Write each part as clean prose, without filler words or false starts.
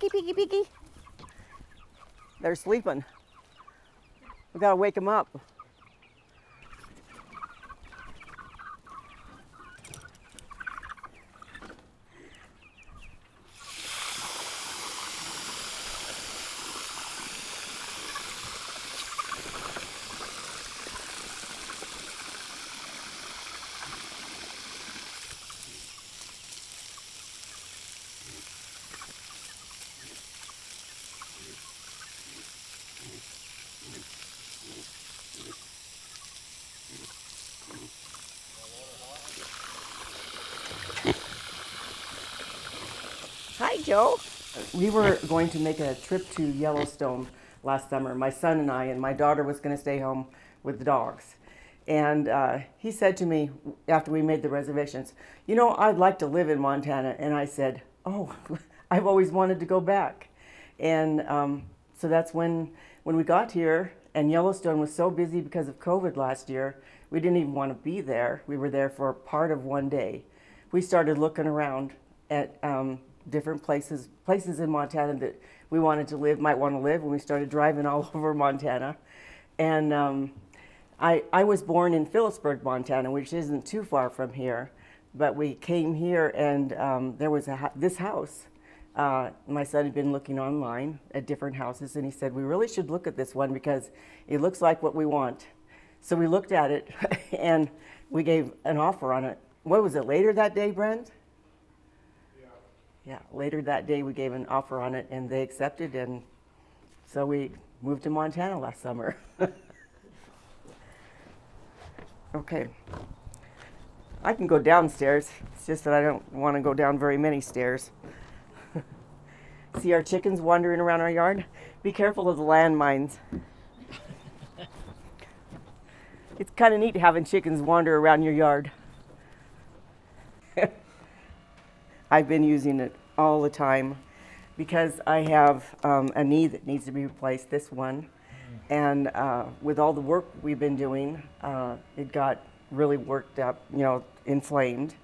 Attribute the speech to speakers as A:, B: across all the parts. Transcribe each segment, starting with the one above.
A: peeky, peeky, peeky. They're sleeping. We gotta wake them up. Hi, Joe. We were going to make a trip to Yellowstone last summer, my son and I, and my daughter was going to stay home with the dogs. And he said to me after we made the reservations, you know, I'd like to live in Montana. And I said, oh, I've always wanted to go back. And so that's when we got here, and Yellowstone was so busy because of COVID last year, we didn't even want to be there. We were there for part of one day. We started looking around at different places in Montana that we might want to live, when we started driving all over Montana. And I was born in Phillipsburg, Montana, which isn't too far from here, but we came here and there was this house. My son had been looking online at different houses, and he said, we really should look at this one because it looks like what we want. So we looked at it and we gave an offer on it. What was it, later that day, Brent? Yeah, later that day we gave an offer on it and they accepted, and so we moved to Montana last summer. Okay. I can go downstairs. It's just that I don't want to go down very many stairs. See our chickens wandering around our yard? Be careful of the landmines. It's kind of neat having chickens wander around your yard. I've been using it all the time because I have a knee that needs to be replaced, this one. And with all the work we've been doing, it got really worked up, inflamed.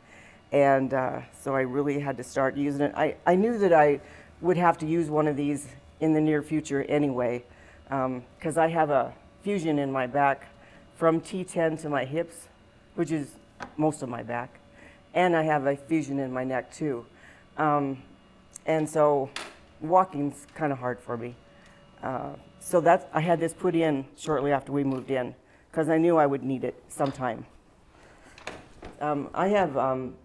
A: And so I really had to start using it. I knew that I would have to use one of these in the near future anyway, because I have a fusion in my back from T10 to my hips, which is most of my back. And I have a fusion in my neck too. And so walking's kind of hard for me. So I had this put in shortly after we moved in because I knew I would need it sometime. I have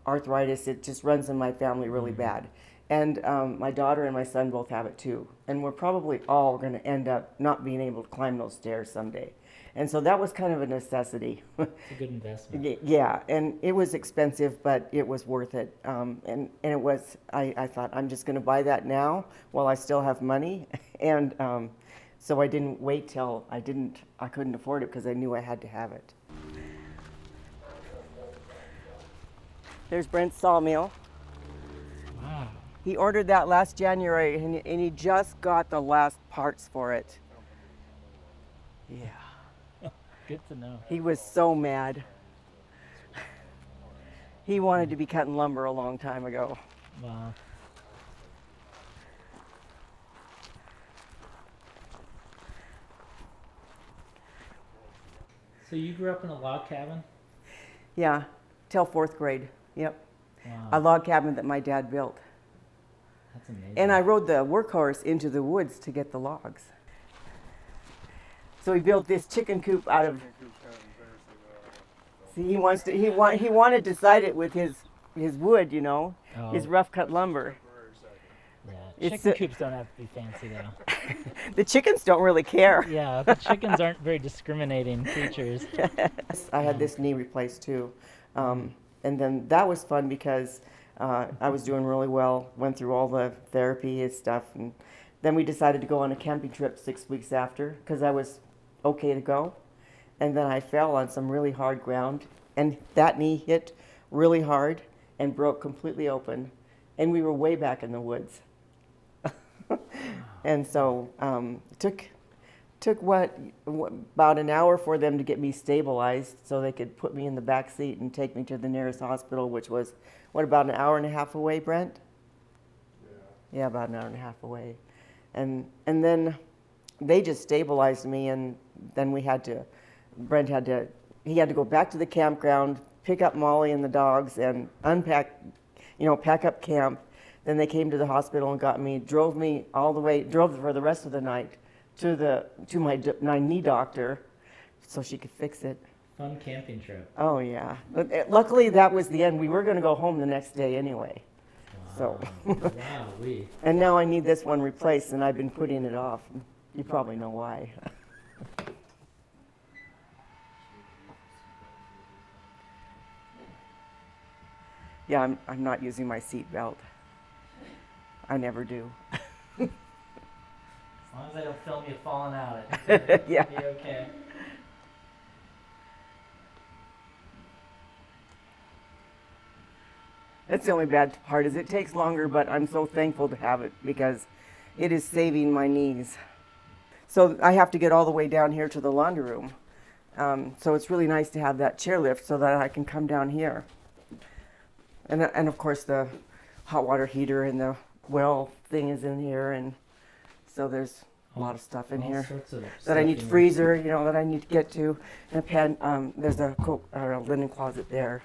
A: arthritis. It just runs in my family really bad. And my daughter and my son both have it too. And we're probably all going to end up not being able to climb those stairs someday. And so that was kind of a necessity.
B: It's a good investment.
A: Yeah, and it was expensive, but it was worth it. And it was, I thought, I'm just going to buy that now while I still have money. And so I didn't wait till I couldn't afford it because I knew I had to have it. There's Brent's sawmill.
B: Wow.
A: He ordered that last January, and he just got the last parts for it. Yeah.
B: Good to know.
A: He was so mad. He wanted to be cutting lumber a long time ago.
B: Wow. So you grew up in a log cabin?
A: Yeah, till 4th grade. Yep.
B: Wow.
A: A log cabin that my dad built.
B: That's amazing.
A: And I rode the workhorse into the woods to get the logs. So he built this chicken coop out of. See, he wanted to side it with his wood, his rough cut lumber.
B: Yeah, chicken coops don't have to be fancy though.
A: The chickens don't really care.
B: Yeah, but chickens aren't very discriminating creatures.
A: I had this knee replaced too. And then that was fun because I was doing really well, went through all the therapy and stuff. And then we decided to go on a camping trip 6 weeks after because I was okay to go. And then I fell on some really hard ground, and that knee hit really hard and broke completely open. And we were way back in the woods. And so it took about an hour for them to get me stabilized so they could put me in the back seat and take me to the nearest hospital, which was, about an hour and a half away, Brent? Yeah, about an hour and a half away. And then they just stabilized me, and then Brent had to go back to the campground, pick up Molly and the dogs, and unpack, pack up camp. Then they came to the hospital and got me, drove for the rest of the night to my knee doctor so she could fix it.
B: Fun camping trip.
A: Oh, yeah. Luckily, that was the end. We were going to go home the next day anyway.
B: Wow.
A: So, and now I need this one replaced, and I've been putting it off. You probably know why. Yeah, I'm not using my seat belt. I never do.
B: As long as I don't film you falling out, I think it'll
A: Yeah.
B: be okay.
A: That's the only bad part is it takes longer, but I'm so thankful to have it because it is saving my knees. So I have to get all the way down here to the laundry room. So it's really nice to have that chairlift so that I can come down here. And of course the hot water heater and the well thing is in here, and so there's a lot of stuff in here that I need, freezer, that I need to get to, and a pen. There's a linen closet there.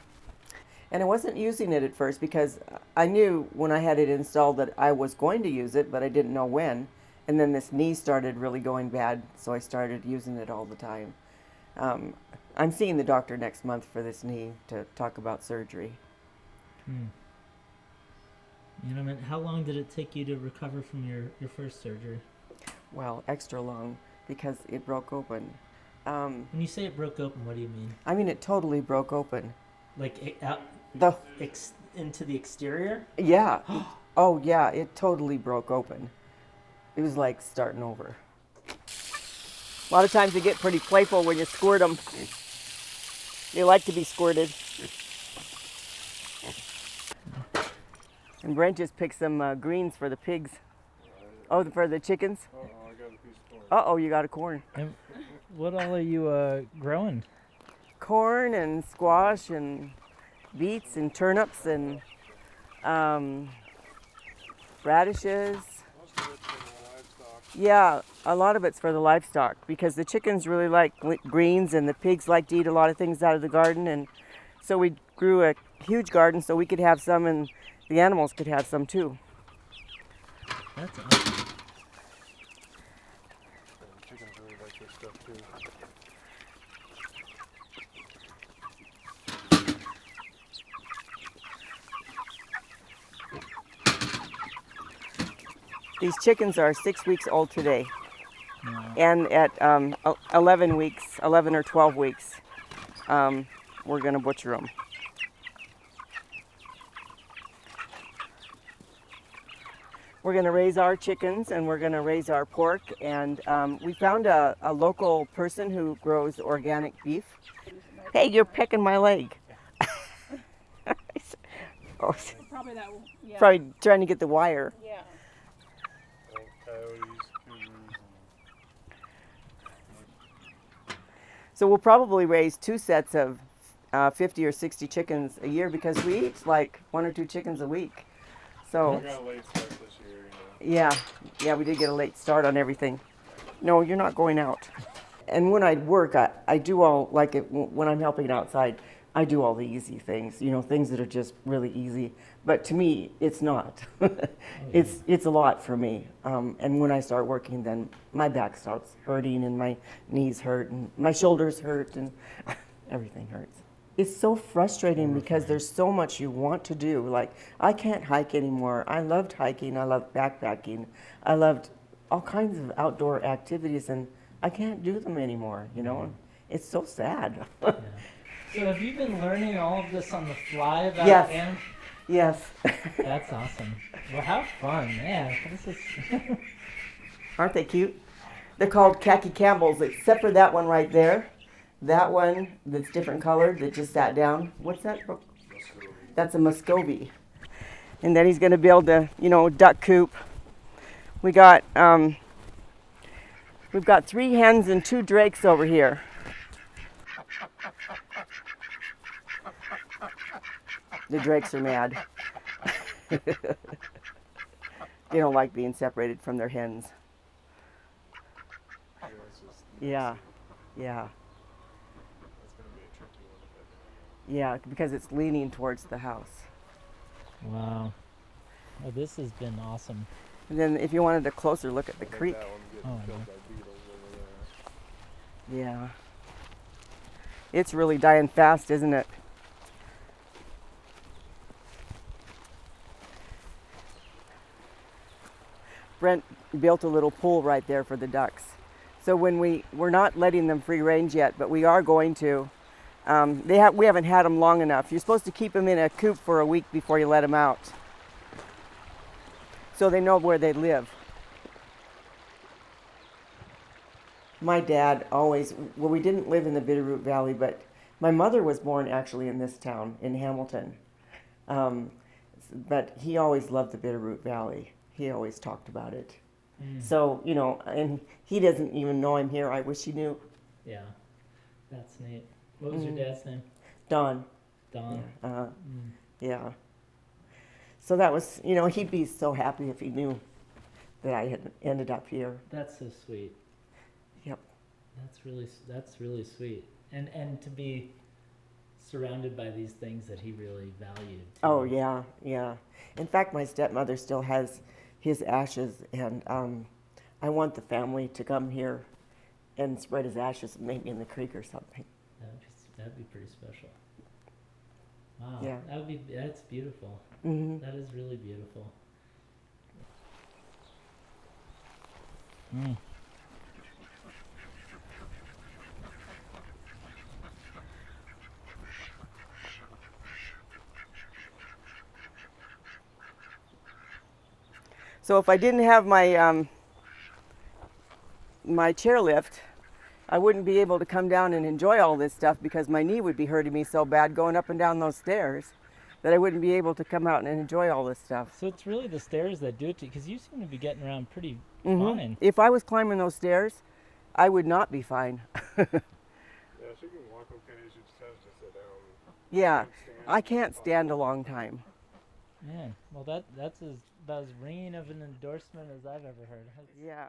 A: And I wasn't using it at first because I knew when I had it installed that I was going to use it, but I didn't know when. And then this knee started really going bad, so I started using it all the time. I'm seeing the doctor next month for this knee to talk about surgery.
B: How long did it take you to recover from your first surgery?
A: Well, extra long because it broke open.
B: When you say it broke open, what do you mean?
A: I mean, it totally broke open.
B: Like into the exterior?
A: Yeah. Oh, yeah, it totally broke open. It was like starting over. A lot of times they get pretty playful when you squirt them. They like to be squirted. And Brent just picked some greens for the pigs. Oh, for the chickens?
C: I got a piece of corn.
A: Uh-oh, you got a corn.
B: And what all are you growing?
A: Corn and squash and beets and turnips and radishes.
C: Most of it's for the livestock.
A: Yeah, a lot of it's for the livestock because the chickens really like greens and the pigs like to eat a lot of things out of the garden, and so we grew a huge garden so we could have some and the animals could have some too.
B: That's awesome.
C: The chickens really like this stuff too.
A: These chickens are 6 weeks old today.
B: Wow.
A: And at 11 or 12 weeks, we're going to butcher them. We're going to raise our chickens and we're going to raise our pork. And we found a local person who grows organic beef. Hey, you're pecking my leg. Oh,
D: Probably that. Yeah.
A: probably trying to get the wire.
D: Yeah.
C: Coyotes, cougars,
A: So we'll probably raise 2 sets of 50 or 60 chickens a year because we eat like 1 or 2 chickens a week. So
C: we got a late start this year.
A: yeah, we did get a late start on everything. No, you're not going out. And when I work, I do all, like it, when I'm helping outside, I do all the easy things, things that are just really easy. But to me, it's not. It's a lot for me. And when I start working, then my back starts hurting and my knees hurt and my shoulders hurt and everything hurts. It's so frustrating because there's so much you want to do. Like, I can't hike anymore. I loved hiking. I loved backpacking. I loved all kinds of outdoor activities, and I can't do them anymore, It's so sad.
B: Yeah. So have you been learning all of this on the fly about
A: Yes.
B: animals?
A: Yes.
B: That's awesome. Well, have fun, yeah. This is
A: Aren't they cute? They're called khaki Campbells, except for that one right there. That one that's different colored that just sat down. What's that? That's a Muscovy. And then he's going to build a, duck coop. We've got 3 hens and 2 drakes over here. The drakes are mad. They don't like being separated from their hens.
C: Yeah, it's just
A: Yeah,
C: messy.
A: yeah,
C: That's gonna be a tricky one to put
A: yeah, because it's leaning towards the house.
B: Wow. Well, this has been awesome.
A: And then if you wanted a closer look at the
C: I think
A: creek,
C: that one's getting
B: Oh,
C: killed
B: no.
C: by beetles over there.
A: yeah. It's really dying fast, isn't it? Brent built a little pool right there for the ducks. So when we're not letting them free range yet, but we are going to. We haven't had them long enough. You're supposed to keep them in a coop for a week before you let them out, so they know where they live. My dad always, well, we didn't live in the Bitterroot Valley, but my mother was born actually in this town, in Hamilton. But he always loved the Bitterroot Valley. He always talked about it. So, you know, and he doesn't even know I'm here. I wish he knew.
B: Yeah. That's neat. What was your dad's name?
A: Don.
B: Don.
A: Yeah. Yeah. So that was, you know, he'd be so happy if he knew that I had ended up here.
B: That's so sweet.
A: Yep.
B: That's really sweet. And to be surrounded by these things that he really valued. Too.
A: Oh, yeah, yeah. In fact, my stepmother still has his ashes, and I want the family to come here and spread his ashes maybe in the creek or something.
B: That'd be pretty special. Wow.
A: Yeah.
B: That's beautiful.
A: Mm-hmm.
B: That is really beautiful.
A: So if I didn't have my my chairlift, I wouldn't be able to come down and enjoy all this stuff because my knee would be hurting me so bad going up and down those stairs that I wouldn't be able to come out and enjoy all this stuff.
B: So it's really the stairs that do it to you, because you seem to be getting around pretty
A: Mm-hmm.
B: fine.
A: If I was climbing those stairs, I would not be fine.
C: Yeah, she can walk okay. She just has to sit down.
A: Yeah,
C: Stand.
A: I can't stand a long time.
B: Man, well that's about as ringing of an endorsement as I've ever heard.
A: Yeah.